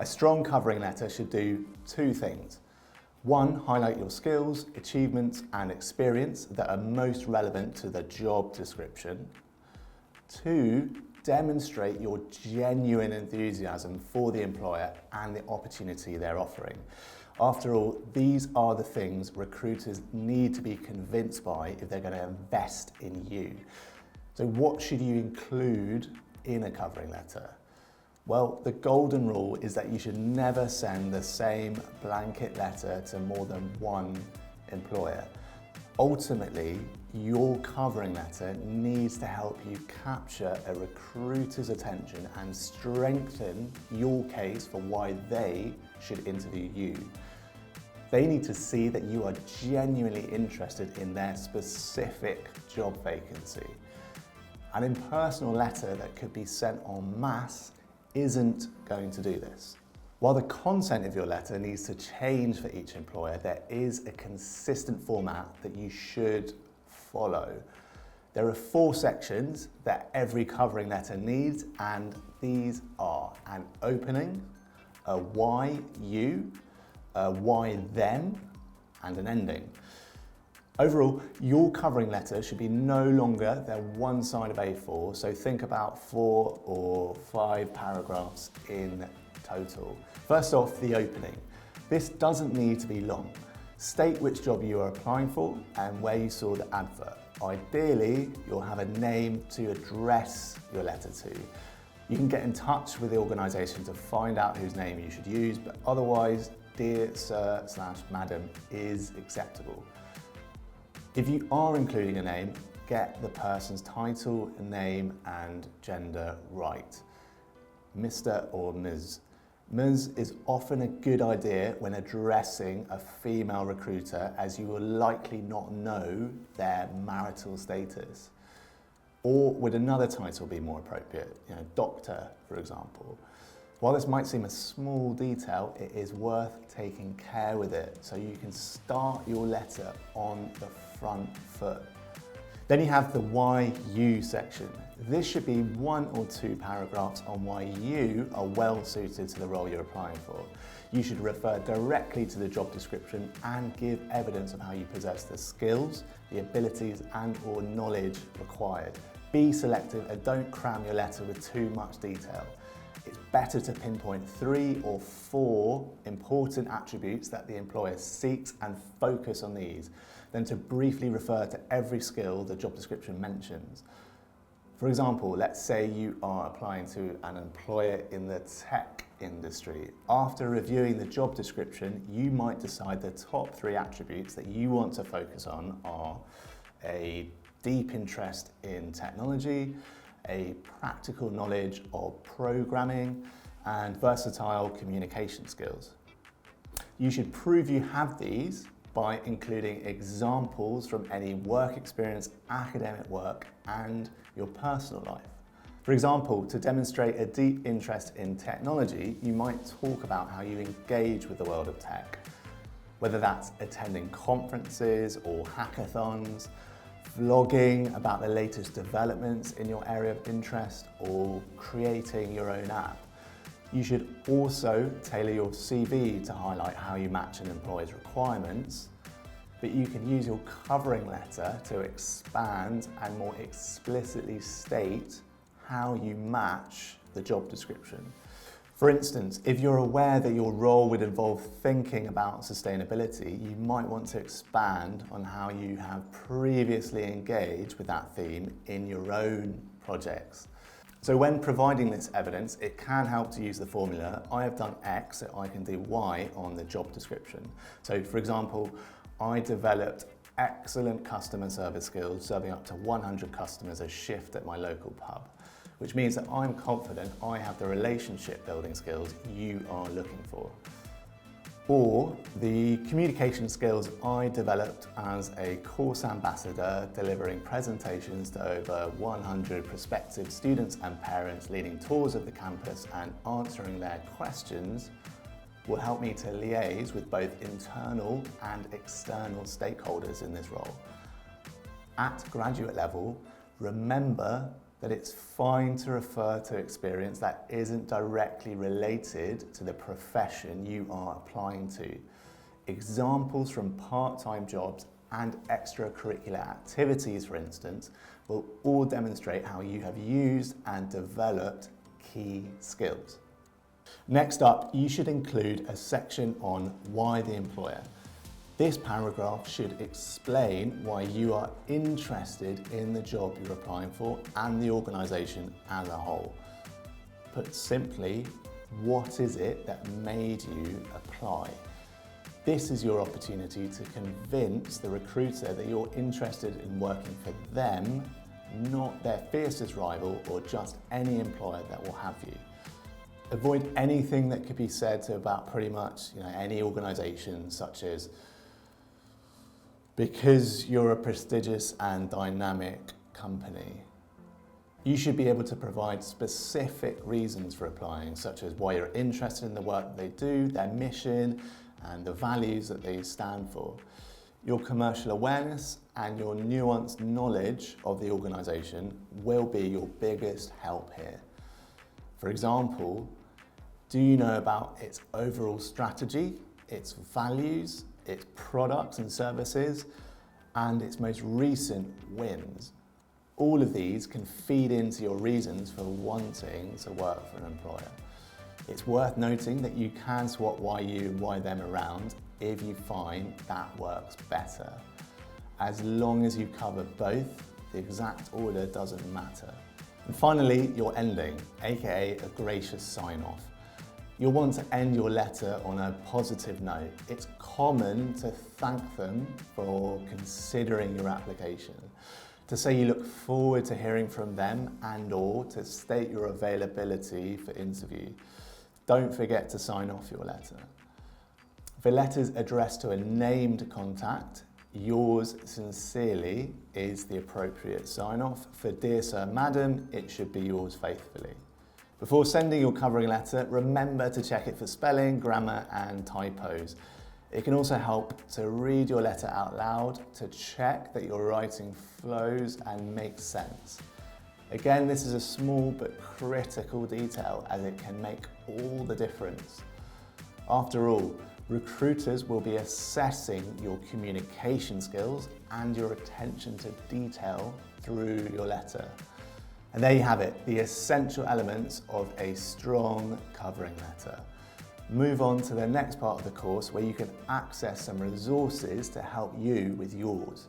A strong covering letter should do two things. One, highlight your skills, achievements, and experience that are most relevant to the job description. Two, demonstrate your genuine enthusiasm for the employer and the opportunity they're offering. After all, these are the things recruiters need to be convinced by if they're going to invest in you. So what should you include in a covering letter? Well, the golden rule is that you should never send the same blanket letter to more than one employer. Ultimately, your covering letter needs to help you capture a recruiter's attention and strengthen your case for why they should interview you. They need to see that you are genuinely interested in their specific job vacancy. An impersonal letter that could be sent en masse isn't going to do this. While the content of your letter needs to change for each employer, there is a consistent format that you should follow. There are 4 sections that every covering letter needs, and these are an opening, a why you, a why them, and an ending. Overall, your covering letter should be no longer than one side of A4, so think about 4 or 5 paragraphs in total. First off, the opening. This doesn't need to be long. State which job you are applying for and where you saw the advert. Ideally, you'll have a name to address your letter to. You can get in touch with the organisation to find out whose name you should use, but otherwise, Dear Sir/Madam is acceptable. If you are including a name, get the person's title, name, and gender right. Mr. or Ms. Ms. is often a good idea when addressing a female recruiter, as you will likely not know their marital status. Or would another title be more appropriate? Doctor, for example. While this might seem a small detail, it is worth taking care with it so you can start your letter on the front foot. Then you have the why you section. This should be 1 or 2 paragraphs on why you are well suited to the role you're applying for. You should refer directly to the job description and give evidence of how you possess the skills, the abilities, and/or knowledge required. Be selective and don't cram your letter with too much detail. It's better to pinpoint 3 or 4 important attributes that the employer seeks and focus on these, than to briefly refer to every skill the job description mentions. For example, let's say you are applying to an employer in the tech industry. After reviewing the job description, you might decide the top 3 attributes that you want to focus on are a deep interest in technology, a practical knowledge of programming, and versatile communication skills. You should prove you have these by including examples from any work experience, academic work, and your personal life. For example, to demonstrate a deep interest in technology, you might talk about how you engage with the world of tech, whether that's attending conferences or hackathons, vlogging about the latest developments in your area of interest, or creating your own app. You should also tailor your CV to highlight how you match an employer's requirements, but you can use your covering letter to expand and more explicitly state how you match the job description. For instance, if you're aware that your role would involve thinking about sustainability, you might want to expand on how you have previously engaged with that theme in your own projects. So when providing this evidence, it can help to use the formula, I have done X, so I can do Y on the job description. So for example, I developed excellent customer service skills, serving up to 100 customers a shift at my local pub, which means that I'm confident I have the relationship building skills you are looking for. Or the communication skills I developed as a course ambassador, delivering presentations to over 100 prospective students and parents, leading tours of the campus and answering their questions will help me to liaise with both internal and external stakeholders in this role. At graduate level, remember that it's fine to refer to experience that isn't directly related to the profession you are applying to. Examples from part-time jobs and extracurricular activities, for instance, will all demonstrate how you have used and developed key skills. Next up, you should include a section on why the employer. This paragraph should explain why you are interested in the job you're applying for and the organisation as a whole. Put simply, what is it that made you apply? This is your opportunity to convince the recruiter that you're interested in working for them, not their fiercest rival or just any employer that will have you. Avoid anything that could be said to about pretty much any organisation, such as because you're a prestigious and dynamic company. You should be able to provide specific reasons for applying, such as why you're interested in the work that they do, their mission, and the values that they stand for. Your commercial awareness and your nuanced knowledge of the organisation will be your biggest help here. For example, do you know about its overall strategy, its values, its products and services, and its most recent wins? All of these can feed into your reasons for wanting to work for an employer. It's worth noting that you can swap why you and why them around if you find that works better. As long as you cover both, the exact order doesn't matter. And finally, your ending, aka a gracious sign-off. You'll want to end your letter on a positive note. It's common to thank them for considering your application, to say you look forward to hearing from them and/or to state your availability for interview. Don't forget to sign off your letter. If a letter's addressed to a named contact, yours sincerely is the appropriate sign-off. For Dear Sir, Madam, it should be yours faithfully. Before sending your covering letter, remember to check it for spelling, grammar, and typos. It can also help to read your letter out loud to check that your writing flows and makes sense. Again, this is a small but critical detail as it can make all the difference. After all, recruiters will be assessing your communication skills and your attention to detail through your letter. And there you have it, the essential elements of a strong covering letter. Move on to the next part of the course where you can access some resources to help you with yours.